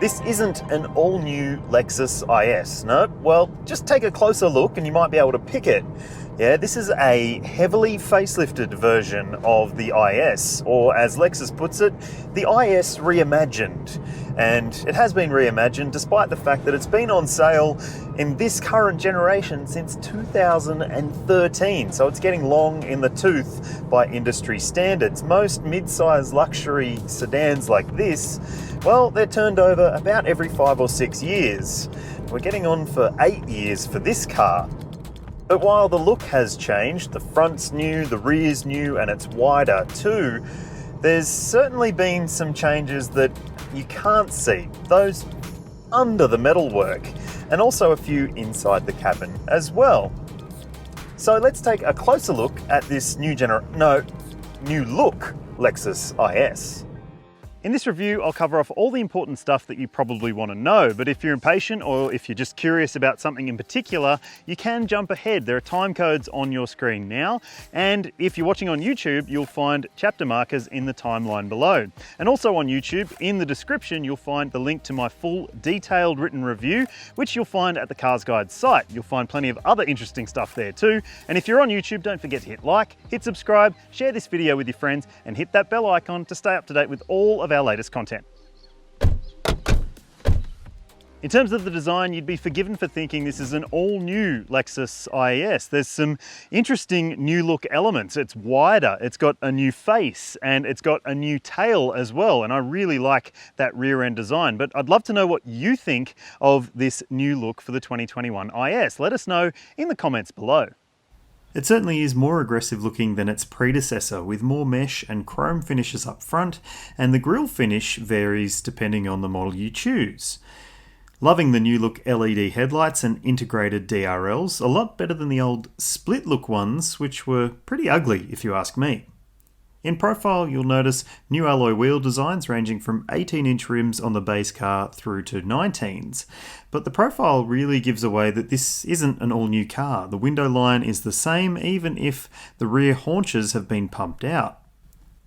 This isn't an all-new Lexus IS, no? Well, just take a closer look and you might be able to pick it. Yeah, this is a heavily facelifted version of the IS, or as Lexus puts it, the IS reimagined. And it has been reimagined despite the fact that it's been on sale in this current generation since 2013. So it's getting long in the tooth by industry standards. Most mid-size luxury sedans like this, well, they're turned over about every 5 or 6 years. We're getting on for 8 years for this car. But while the look has changed, the front's new, the rear's new, and it's wider too, there's certainly been some changes that you can't see, those under the metalwork, and also a few inside the cabin as well. So let's take a closer look at this new look Lexus IS. In this review, I'll cover off all the important stuff that you probably want to know, but if you're impatient or if you're just curious about something in particular, you can jump ahead. There are time codes on your screen now, and if you're watching on YouTube, you'll find chapter markers in the timeline below. And also on YouTube, in the description, you'll find the link to my full detailed written review, which you'll find at the CarsGuide site. You'll find plenty of other interesting stuff there too. And if you're on YouTube, don't forget to hit like, hit subscribe, share this video with your friends, and hit that bell icon to stay up to date with all of our latest content. In terms of the design, you'd be forgiven for thinking this is an all-new Lexus IS. There's some interesting new look elements. It's wider, it's got a new face, and it's got a new tail as well, and I really like that rear end design. But I'd love to know what you think of this new look for the 2021 IS. Let us know in the comments below. It certainly is more aggressive looking than its predecessor, with more mesh and chrome finishes up front, and the grille finish varies depending on the model you choose. Loving the new look LED headlights and integrated DRLs, a lot better than the old split look ones, which were pretty ugly if you ask me. In profile, you'll notice new alloy wheel designs ranging from 18-inch rims on the base car through to 19s. But the profile really gives away that this isn't an all-new car. The window line is the same even if the rear haunches have been pumped out.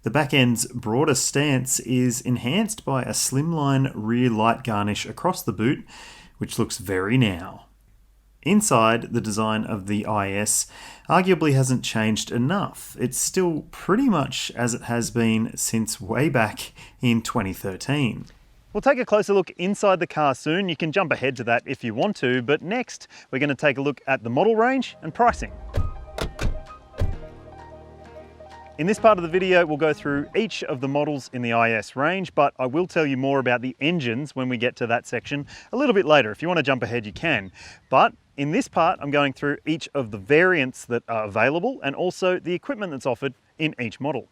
The back end's broader stance is enhanced by a slimline rear light garnish across the boot, which looks very now. Inside, the design of the IS arguably hasn't changed enough. It's still pretty much as it has been since way back in 2013. We'll take a closer look inside the car soon. You can jump ahead to that if you want to, but next we're going to take a look at the model range and pricing. In this part of the video, we'll go through each of the models in the IS range, but I will tell you more about the engines when we get to that section a little bit later. If you want to jump ahead, you can. But in this part, I'm going through each of the variants that are available and also the equipment that's offered in each model.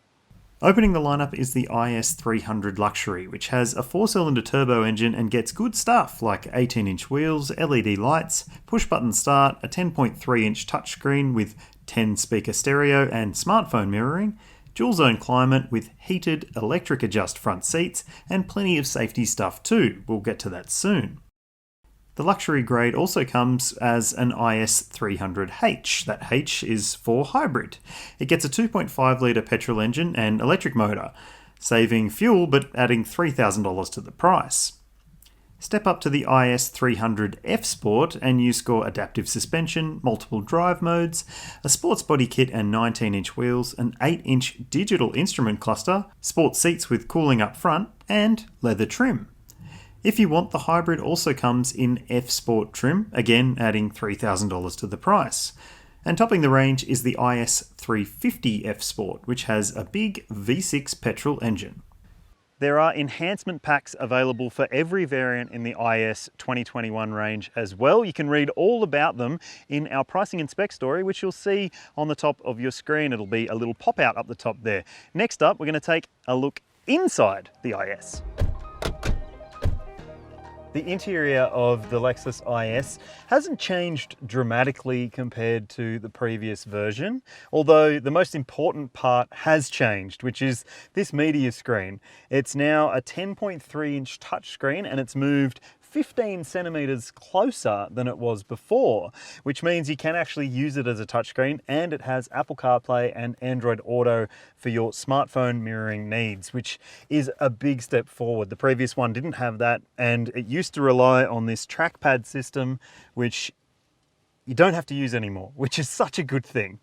Opening the lineup is the IS 300 Luxury, which has a 4-cylinder turbo engine and gets good stuff like 18-inch wheels, LED lights, push-button start, a 10.3-inch touchscreen with 10-speaker stereo and smartphone mirroring, dual-zone climate with heated electric adjust front seats, and plenty of safety stuff too. We'll get to that soon. The luxury grade also comes as an IS 300H. That H is for hybrid. It gets a 2.5 litre petrol engine and electric motor, saving fuel but adding $3,000 to the price. Step up to the IS 300F Sport and you score adaptive suspension, multiple drive modes, a sports body kit and 19-inch wheels, an 8-inch digital instrument cluster, sport seats with cooling up front, and leather trim. If you want, the hybrid also comes in F Sport trim, again adding $3,000 to the price. And topping the range is the IS 350F Sport, which has a big V6 petrol engine. There are enhancement packs available for every variant in the IS 2021 range as well. You can read all about them in our pricing and spec story, which you'll see on the top of your screen. It'll be a little pop out up the top there. Next up, we're going to take a look inside the IS. The interior of the Lexus IS hasn't changed dramatically compared to the previous version, although the most important part has changed, which is this media screen. It's now a 10.3-inch touchscreen and it's moved 15 centimeters closer than it was before, which means you can actually use it as a touchscreen, and it has Apple CarPlay and Android Auto for your smartphone mirroring needs, which is a big step forward. The previous one didn't have that, and it used to rely on this trackpad system, which you don't have to use anymore, which is such a good thing.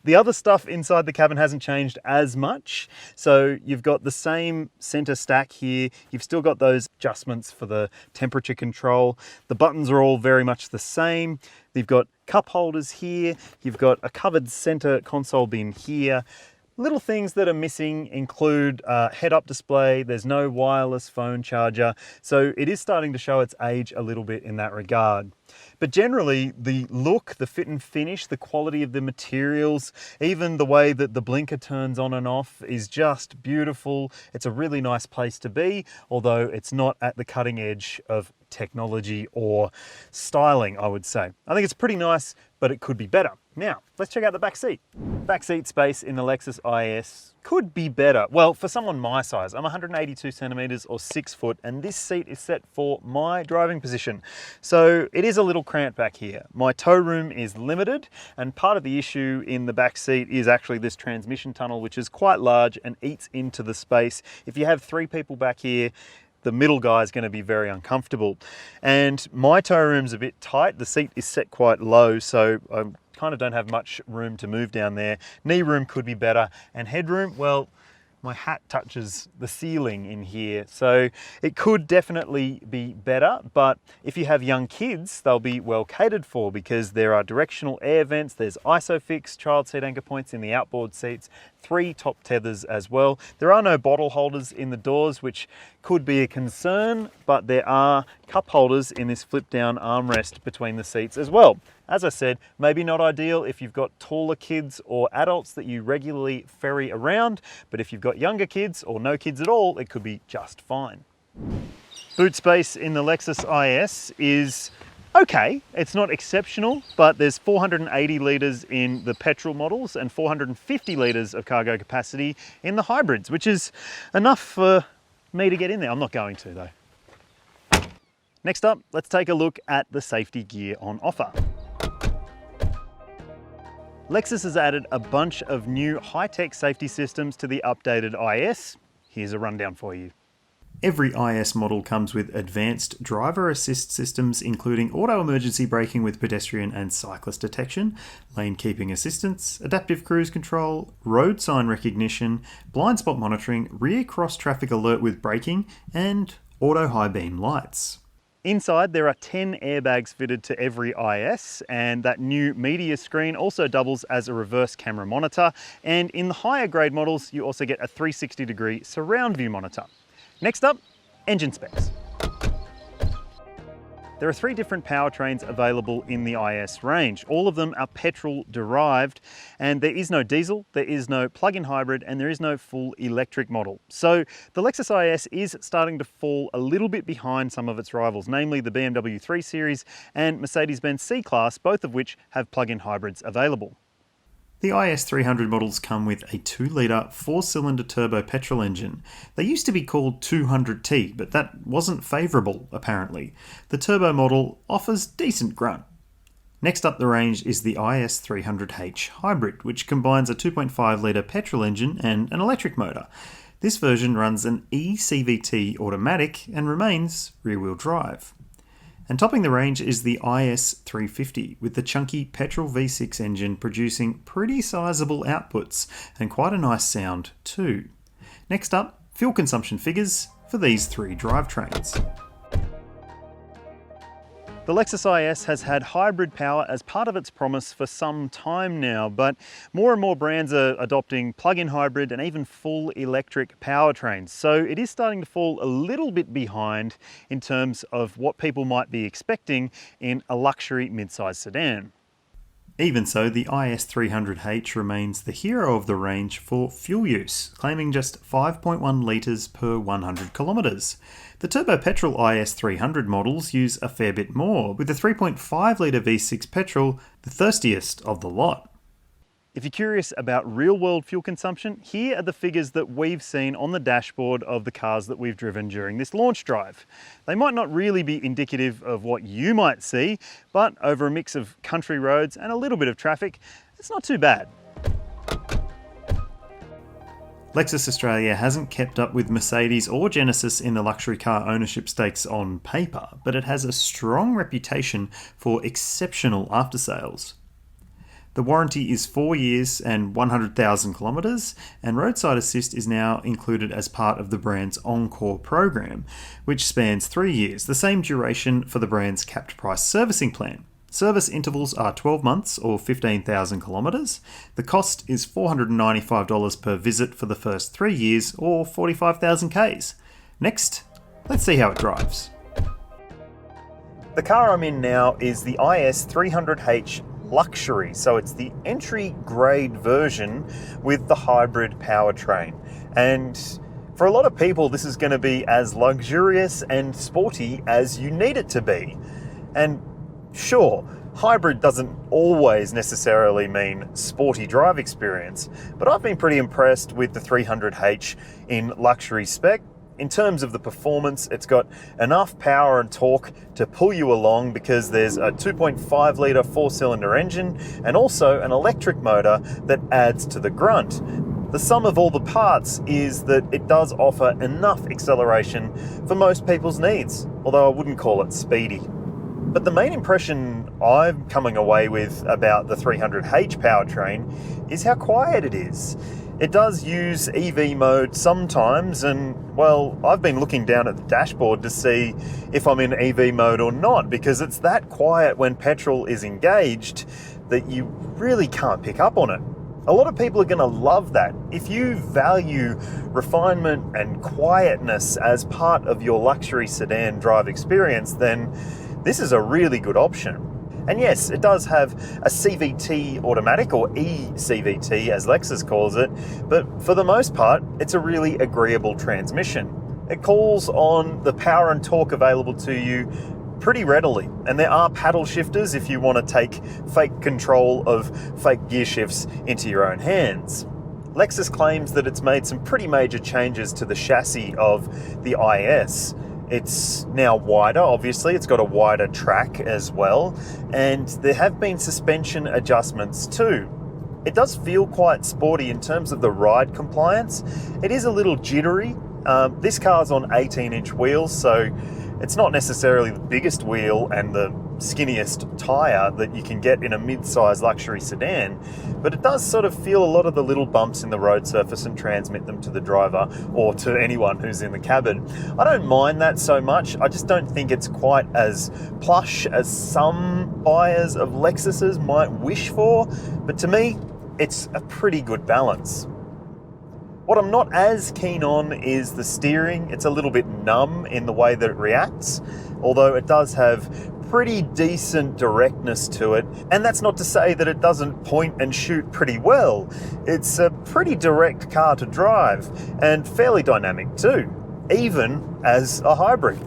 The other stuff inside the cabin hasn't changed as much. So you've got the same center stack here. You've still got those adjustments for the temperature control. The buttons are all very much the same. You've got cup holders here. You've got a covered center console bin here. Little things that are missing include head-up display. There's no wireless phone charger. So it is starting to show its age a little bit in that regard. But generally, the look, the fit and finish, the quality of the materials, even the way that the blinker turns on and off is just beautiful. It's a really nice place to be, although it's not at the cutting edge of technology or styling, I would say. I think it's pretty nice, but it could be better. Now, let's check out the back seat. Back seat space in the Lexus IS could be better. Well, for someone my size, I'm 182 centimeters or 6 foot, and this seat is set for my driving position. So it is a little cramped back here. My tow room is limited, and part of the issue in the back seat is actually this transmission tunnel, which is quite large and eats into the space. If you have 3 people back here, the middle guy is going to be very uncomfortable. And my tow room's a bit tight. The seat is set quite low, so I kind of don't have much room to move down there. Knee room could be better. And headroom, well, my hat touches the ceiling in here, so it could definitely be better. But if you have young kids, they'll be well catered for, because there are directional air vents, there's ISOFIX child seat anchor points in the outboard seats, 3 top tethers as well. There are no bottle holders in the doors, which could be a concern, but there are cup holders in this flip down armrest between the seats as well. As I said, maybe not ideal if you've got taller kids or adults that you regularly ferry around, but if you've got younger kids or no kids at all, it could be just fine. Boot space in the Lexus IS is okay. It's not exceptional, but there's 480 litres in the petrol models and 450 litres of cargo capacity in the hybrids, which is enough for me to get in there. I'm not going to though. Next up, let's take a look at the safety gear on offer. Lexus has added a bunch of new high-tech safety systems to the updated IS. Here's a rundown for you. Every IS model comes with advanced driver assist systems, including auto emergency braking with pedestrian and cyclist detection, lane keeping assistance, adaptive cruise control, road sign recognition, blind spot monitoring, rear cross traffic alert with braking, and auto high beam lights. Inside, there are 10 airbags fitted to every IS, and that new media screen also doubles as a reverse camera monitor. And in the higher grade models, you also get a 360-degree surround view monitor. Next up, engine specs. There are 3 different powertrains available in the IS range. All of them are petrol derived, and there is no diesel, there is no plug-in hybrid, and there is no full electric model. So the Lexus IS is starting to fall a little bit behind some of its rivals, namely the BMW 3 Series and Mercedes-Benz C-Class, both of which have plug-in hybrids available. The IS 300 models come with a 2-litre 4-cylinder turbo petrol engine. They used to be called 200T, but that wasn't favourable, apparently. The turbo model offers decent grunt. Next up the range is the IS 300H hybrid, which combines a 2.5-litre petrol engine and an electric motor. This version runs an eCVT automatic and remains rear-wheel drive. And topping the range is the IS 350 with the chunky petrol V6 engine producing pretty sizable outputs and quite a nice sound too. Next up, fuel consumption figures for these 3 drivetrains. The Lexus IS has had hybrid power as part of its promise for some time now, but more and more brands are adopting plug-in hybrid and even full electric powertrains. So it is starting to fall a little bit behind in terms of what people might be expecting in a luxury mid-size sedan. Even so, the IS 300H remains the hero of the range for fuel use, claiming just 5.1 litres per 100 kilometres. The turbo petrol IS 300 models use a fair bit more, with the 3.5 litre V6 petrol the thirstiest of the lot. If you're curious about real-world fuel consumption, here are the figures that we've seen on the dashboard of the cars that we've driven during this launch drive. They might not really be indicative of what you might see, but over a mix of country roads and a little bit of traffic, it's not too bad. Lexus Australia hasn't kept up with Mercedes or Genesis in the luxury car ownership stakes on paper, but it has a strong reputation for exceptional aftersales. The warranty is 4 years and 100,000 kilometres, and roadside assist is now included as part of the brand's Encore program, which spans 3 years, the same duration for the brand's capped price servicing plan. Service intervals are 12 months or 15,000 kilometres. The cost is $495 per visit for the first 3 years or 45,000 Ks. Next, let's see how it drives. The car I'm in now is the IS 300H Luxury, so it's the entry grade version with the hybrid powertrain. And for a lot of people, this is going to be as luxurious and sporty as you need it to be. And sure, hybrid doesn't always necessarily mean sporty drive experience, but I've been pretty impressed with the 300H in luxury spec. In terms of the performance, it's got enough power and torque to pull you along because there's a 2.5 litre 4-cylinder engine and also an electric motor that adds to the grunt. The sum of all the parts is that it does offer enough acceleration for most people's needs, although I wouldn't call it speedy. But the main impression I'm coming away with about the 300H powertrain is how quiet it is. It does use EV mode sometimes, and well, I've been looking down at the dashboard to see if I'm in EV mode or not, because it's that quiet when petrol is engaged that you really can't pick up on it. A lot of people are going to love that. If you value refinement and quietness as part of your luxury sedan drive experience, then this is a really good option. And yes, it does have a CVT automatic, or eCVT as Lexus calls it, but for the most part, it's a really agreeable transmission. It calls on the power and torque available to you pretty readily, and there are paddle shifters if you want to take fake control of fake gear shifts into your own hands. Lexus claims that it's made some pretty major changes to the chassis of the IS. It's now wider, obviously, it's got a wider track as well, and there have been suspension adjustments too. It does feel quite sporty in terms of the ride compliance. It is a little jittery. This car's on 18-inch wheels, so it's not necessarily the biggest wheel and the skinniest tyre that you can get in a mid-size luxury sedan, but it does sort of feel a lot of the little bumps in the road surface and transmit them to the driver or to anyone who's in the cabin. I don't mind that so much. I just don't think it's quite as plush as some buyers of Lexuses might wish for, but to me, it's a pretty good balance. What I'm not as keen on is the steering. It's a little bit numb in the way that it reacts, although it does have pretty decent directness to it. And that's not to say that it doesn't point and shoot pretty well. It's a pretty direct car to drive and fairly dynamic too, even as a hybrid.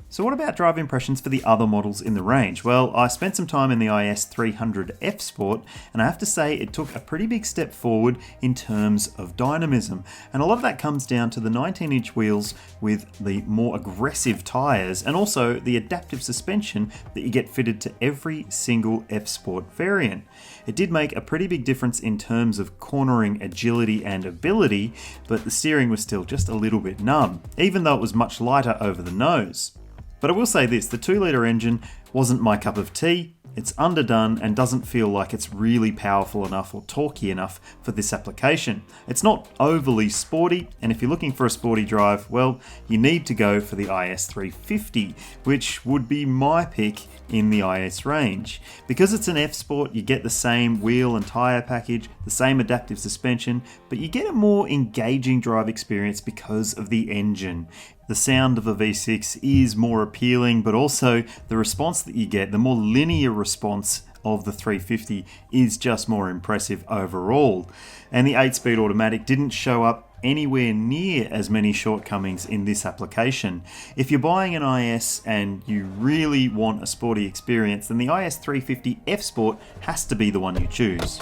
So what about drive impressions for the other models in the range? Well, I spent some time in the IS 300F Sport, and I have to say it took a pretty big step forward in terms of dynamism. And a lot of that comes down to the 19-inch wheels with the more aggressive tyres, and also the adaptive suspension that you get fitted to every single F Sport variant. It did make a pretty big difference in terms of cornering agility and ability, but the steering was still just a little bit numb, even though it was much lighter over the nose. But I will say this, the 2-litre engine wasn't my cup of tea. It's underdone and doesn't feel like it's really powerful enough or torquey enough for this application. It's not overly sporty, and if you're looking for a sporty drive, well, you need to go for the IS 350, which would be my pick in the IS range. Because it's an F Sport, you get the same wheel and tyre package, the same adaptive suspension, but you get a more engaging drive experience because of the engine. The sound of a V6 is more appealing, but also the response that you get, the more linear response of the 350 is just more impressive overall. And the 8-speed automatic didn't show up anywhere near as many shortcomings in this application. If you're buying an IS and you really want a sporty experience, then the IS 350 F Sport has to be the one you choose.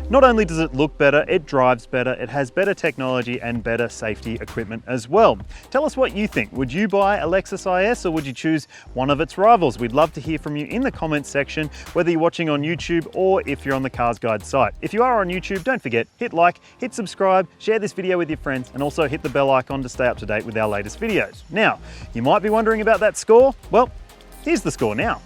Not only does it look better, it drives better, it has better technology and better safety equipment as well. Tell us what you think. Would you buy a Lexus IS or would you choose one of its rivals? We'd love to hear from you in the comments section, whether you're watching on YouTube or if you're on the CarsGuide site. If you are on YouTube, don't forget, hit like, hit subscribe, share this video with your friends, and also hit the bell icon to stay up to date with our latest videos. Now, you might be wondering about that score. Well, here's the score now.